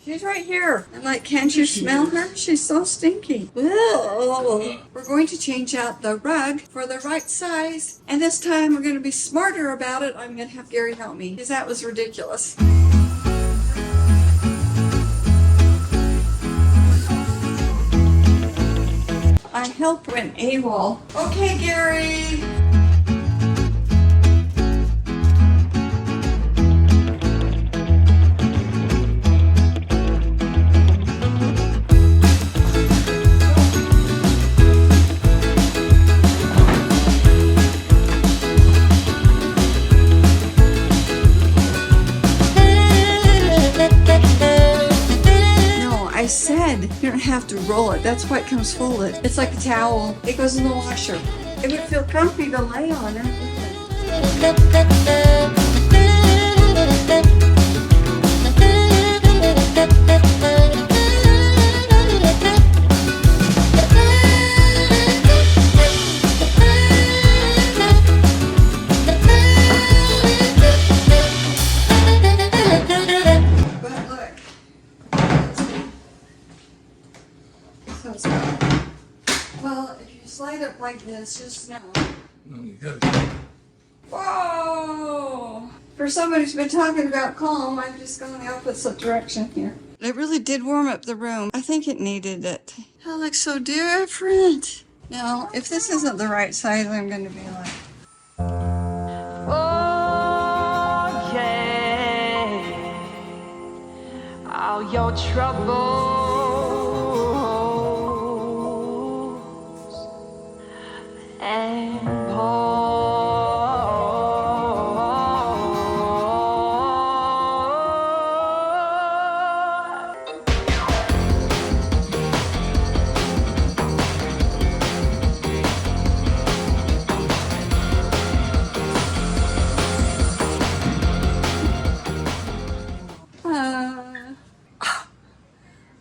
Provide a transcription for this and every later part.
She's right here. I'm like, can't you smell her? She's so stinky. Ugh. We're going to change out the rug for the right size. And this time we're going to be smarter about it. I'm going to have Gary help me because that was ridiculous. I helped when AWOL. Okay, Gary. I said you don't have to roll it. That's why it comes folded. It's like a towel. It goes in the washer. It would feel comfy to lay on it. Well, if you slide it like this, just know. No, you gotta. Whoa! For somebody who's been talking about calm, I've just gone the opposite direction here. It really did warm up the room. I think it needed it. That looks so different. Now, if this isn't the right size, I'm going to be like... Oh, yeah. All your troubles and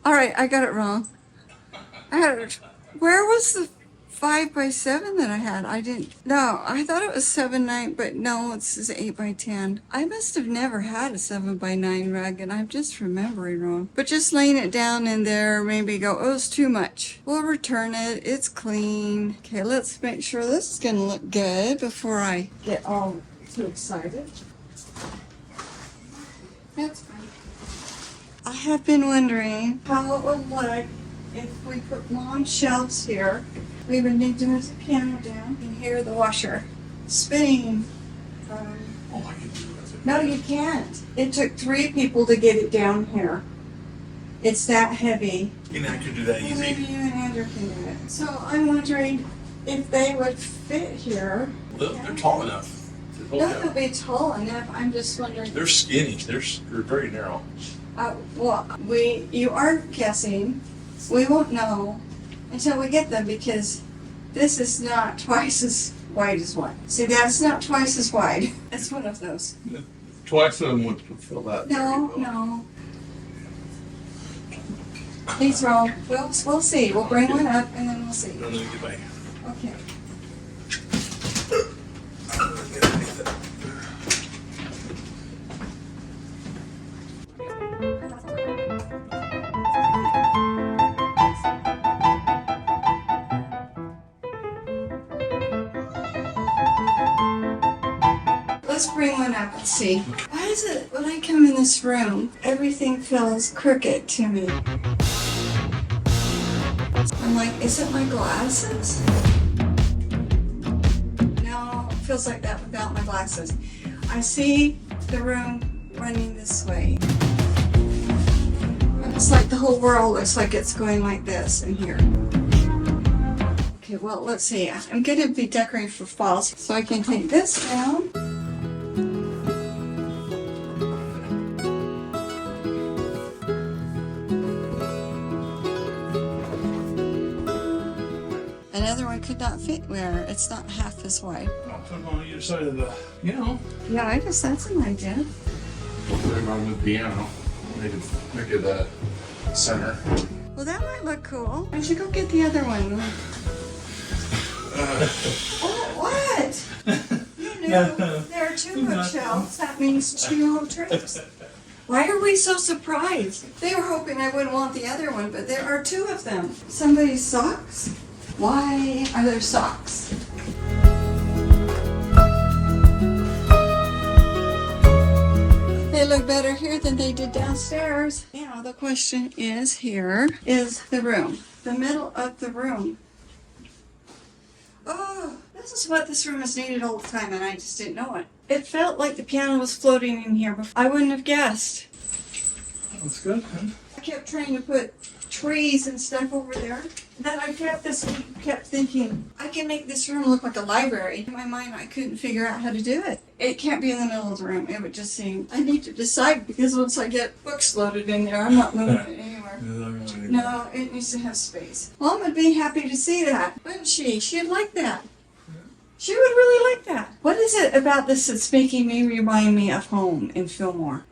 all right, I got it wrong. Where was the 5x7 that I had? No, I thought it was 7x9, but no, it says 8x10. I must have never had a 7x9 rug, and I'm just remembering wrong. But just laying it down in there, maybe go, oh, it's too much. We'll return it. It's clean. Okay, let's make sure this is gonna look good before I get all too excited. That's fine. I have been wondering how it would look if we put long shelves here. We would need to move the piano down and hear the washer spinning. Oh, I can do that. No, you can't. It took 3 people to get it down here. It's that heavy. You know, I can do that Maybe easy. you and Andrew can do it. So I'm wondering if they would fit here. They're tall enough. No, they'll be tall enough. I'm just wondering. They're skinny. They're very narrow. Well, you aren't guessing. We won't know until we get them because this is not twice as wide as one. See, that's not twice as wide. It's one of those. Twice of them would fulfill that. No. He's wrong. We'll see. We'll bring one up and then we'll see. No, let me get back. Okay. Let's bring one up and see. Why is it when I come in this room, everything feels crooked to me? I'm like, is it my glasses? No, it feels like that without my glasses. I see the room running this way. It's like the whole world looks like it's going like this in here. Okay, well, let's see. I'm going to be decorating for fall, so I can take this down. Another one could not fit where it's not half as wide. I'll put them on either side of the, you know. Yeah, I guess that's an idea. Put them on the piano. Make it center. Well, that might look cool. I should go get the other one. Oh, what? You knew there are 2 bookshelves. That means 2 trips. Why are we so surprised? They were hoping I wouldn't want the other one, but there are two of them. Somebody's socks? Why are there socks? They look better here than they did downstairs. Now the question is, here is the room. The middle of the room. Oh, this is what this room has needed all the time, and I just didn't know it. It felt like the piano was floating in here before. I wouldn't have guessed. That's good, huh? I kept trying to put trees and stuff over there. Then I kept thinking, I can make this room look like a library. In my mind, I couldn't figure out how to do it. It can't be in the middle of the room. It would just seem, I need to decide, because once I get books loaded in there, I'm not moving it anywhere. No, it needs to have space. Mom would be happy to see that, wouldn't she? She'd like that. She would really like that. What is it about this that's making me remind me of home in Fillmore?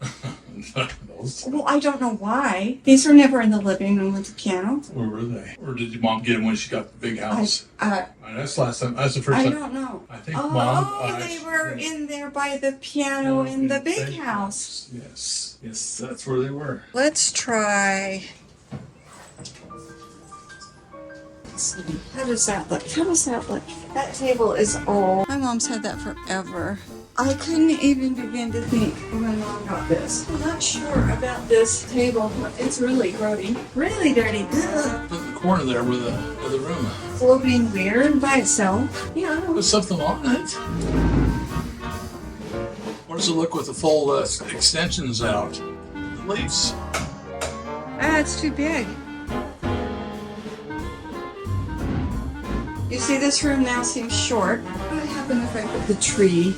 Well, I don't know why. These were never in the living room with the piano. Where were they? Or did your mom get them when she got the big house? That's last time. That's the first I time. don't know. I think Mom. They were in there by the piano in the big house. Yes. Yes, that's where they were. Let's try. How does that look? How does that look? That table is old. My mom's had that forever. I couldn't even begin to think when Mom got this. I'm not sure about this table. It's really grody. Really dirty. Ugh. Put in the corner there with the room. Floating weird by itself. Yeah. Put something on it. What does it look with the full extensions out? The leaves. It's too big. You see, this room now seems short. What would happen if I put the tree?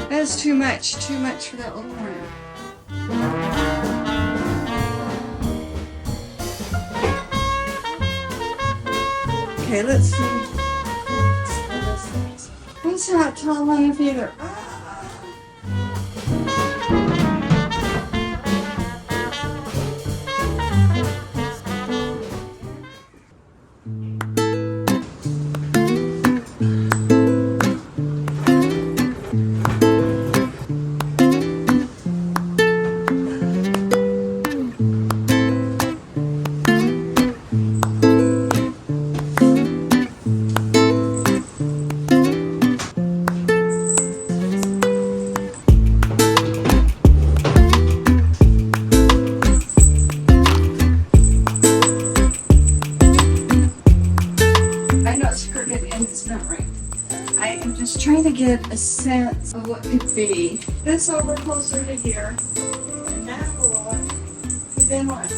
That's too much for that little corner. Okay, let's see. That's not tall enough either. Trying to get a sense of what could be. This over closer to here, and that below it, and then what?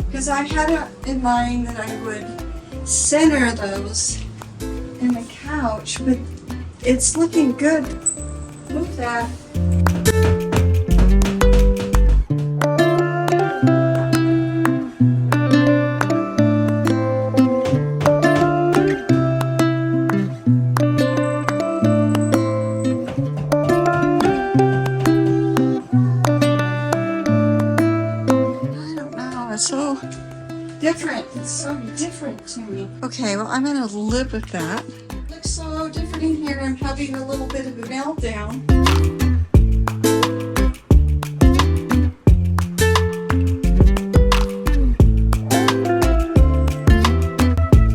Because I had it in mind that I would center those in the couch, but it's looking good. Move that. It's so different to me. Okay, well, I'm gonna live with that. It looks so different in here. I'm having a little bit of a meltdown.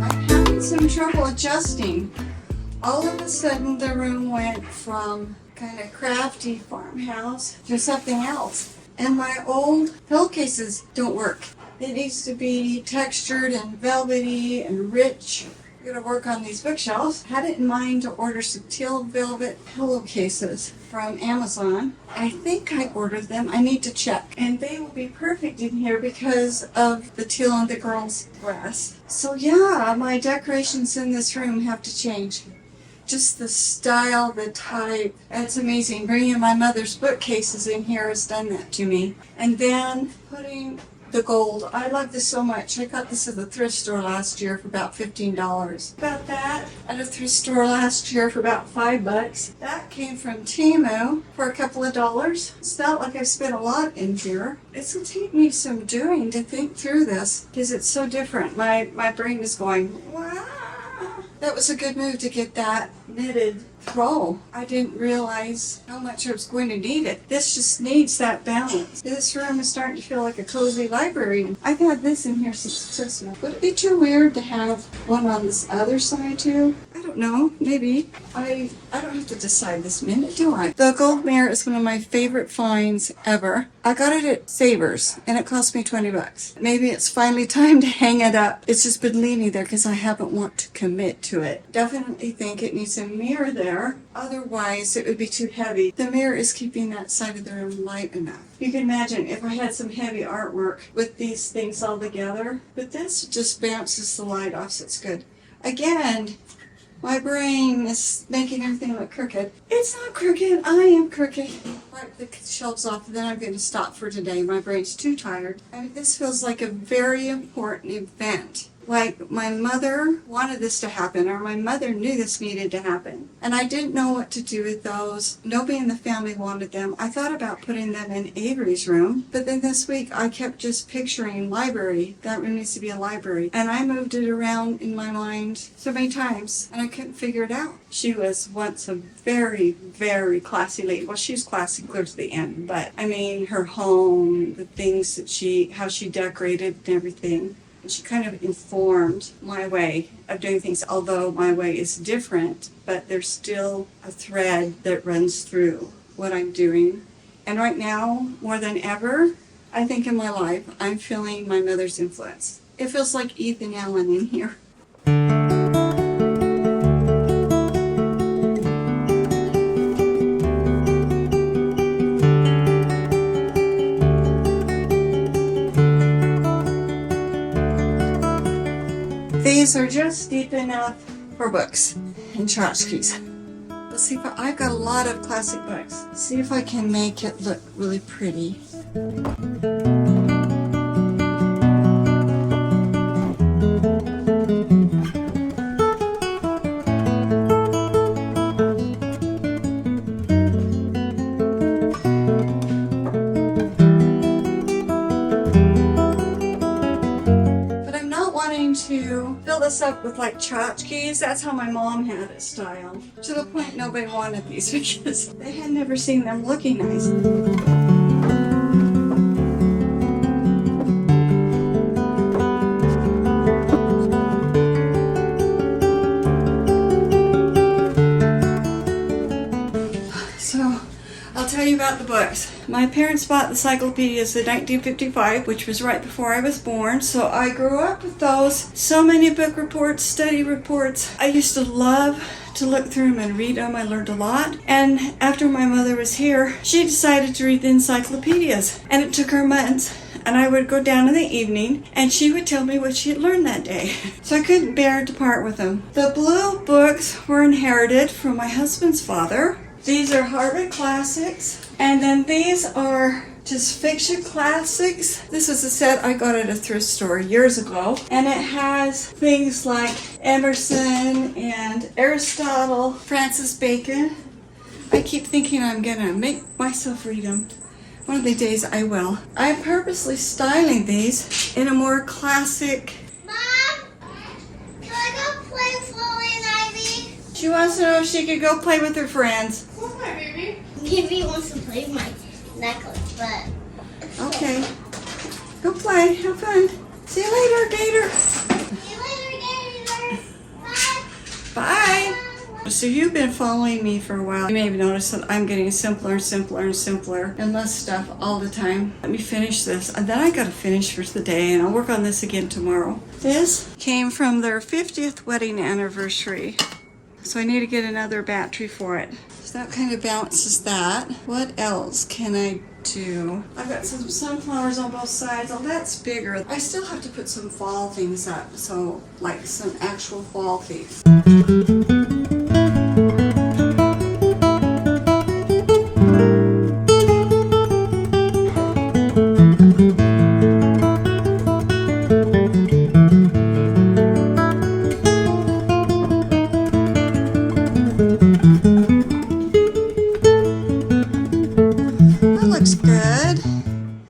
I'm having some trouble adjusting. All of a sudden, the room went from kind of crafty farmhouse to something else. And my old pillowcases don't work. It needs to be textured and velvety and rich. I'm going to work on these bookshelves. Had it in mind to order some teal velvet pillowcases from Amazon. I think I ordered them. I need to check. And they will be perfect in here because of the teal and the girls' grass. So yeah, my decorations in this room have to change. Just the style, the type. It's amazing. Bringing my mother's bookcases in here has done that to me. And then putting the gold. I love this so much. I got this at the thrift store last year for about $15. About that at a thrift store last year for about $5. That came from Temu for a couple of dollars. It's not like I've spent a lot in here. It's going to take me some doing to think through this because it's so different. My brain is going, wow. That was a good move to get that knitted throw. I didn't realize how much I was going to need it. This just needs that balance. This room is starting to feel like a cozy library. I've had this in here since Christmas. Would it be too weird to have one on this other side too? I don't know, maybe. I don't have to decide this minute, do I? The gold mirror is one of my favorite finds ever. I got it at Savers and it cost me 20 bucks. Maybe it's finally time to hang it up. It's just been leaning there because I haven't want to commit to it. Definitely think it needs a mirror there. Otherwise, it would be too heavy. The mirror is keeping that side of the room light enough. You can imagine if I had some heavy artwork with these things all together, but this just bounces the light off, so it's good. Again, my brain is making everything look crooked. It's not crooked, I am crooked. Wipe the shelves off and then I'm going to stop for today. My brain's too tired. I mean, this feels like a very important event. Like my mother wanted this to happen, or my mother knew this needed to happen. And I didn't know what to do with those. Nobody in the family wanted them. I thought about putting them in Avery's room, but then this week I kept just picturing library. That room needs to be a library. And I moved it around in my mind so many times, and I couldn't figure it out. She was once a very, very classy lady. Well, she was classy clear to the end, but I mean, her home, the things that how she decorated and everything. And she kind of informed my way of doing things, although my way is different, but there's still a thread that runs through what I'm doing. And right now, more than ever, I think in my life, I'm feeling my mother's influence. It feels like Ethan Allen in here. These are just deep enough for books and tchotchkes. Let's see if I've got a lot of classic books. Let's see if I can make it look really pretty. To fill this up with like tchotchkes. That's how my mom had it styled. To the point nobody wanted these because they had never seen them looking nice. So I'll tell you about the books. My parents bought the encyclopedias in 1955, which was right before I was born, so I grew up with those. So many book reports, study reports. I used to love to look through them and read them. I learned a lot. And after my mother was here, she decided to read the encyclopedias. And it took her months. And I would go down in the evening and she would tell me what she had learned that day. So I couldn't bear to part with them. The blue books were inherited from my husband's father. These are Harvard classics. And then these are just fiction classics. This is a set I got at a thrift store years ago. And it has things like Emerson and Aristotle, Francis Bacon. I keep thinking I'm gonna make myself read them. One of the days I will. I'm purposely styling these in a more classic. Mom, can I go play Falling Ivy? She wants to know if she could go play with her friends. Hi, baby. Maybe wants to play with my necklace, but... Okay. Go play. Have fun. See you later, Gator. See you later, Gator. Bye. Bye. So you've been following me for a while. You may have noticed that I'm getting simpler and simpler and simpler and less stuff all the time. Let me finish this. And then I gotta finish for the day and I'll work on this again tomorrow. This came from their 50th wedding anniversary. So I need to get another battery for it. So that kind of balances that. What else can I do? I've got some sunflowers on both sides. Oh, that's bigger. I still have to put some fall things up. So like some actual fall things.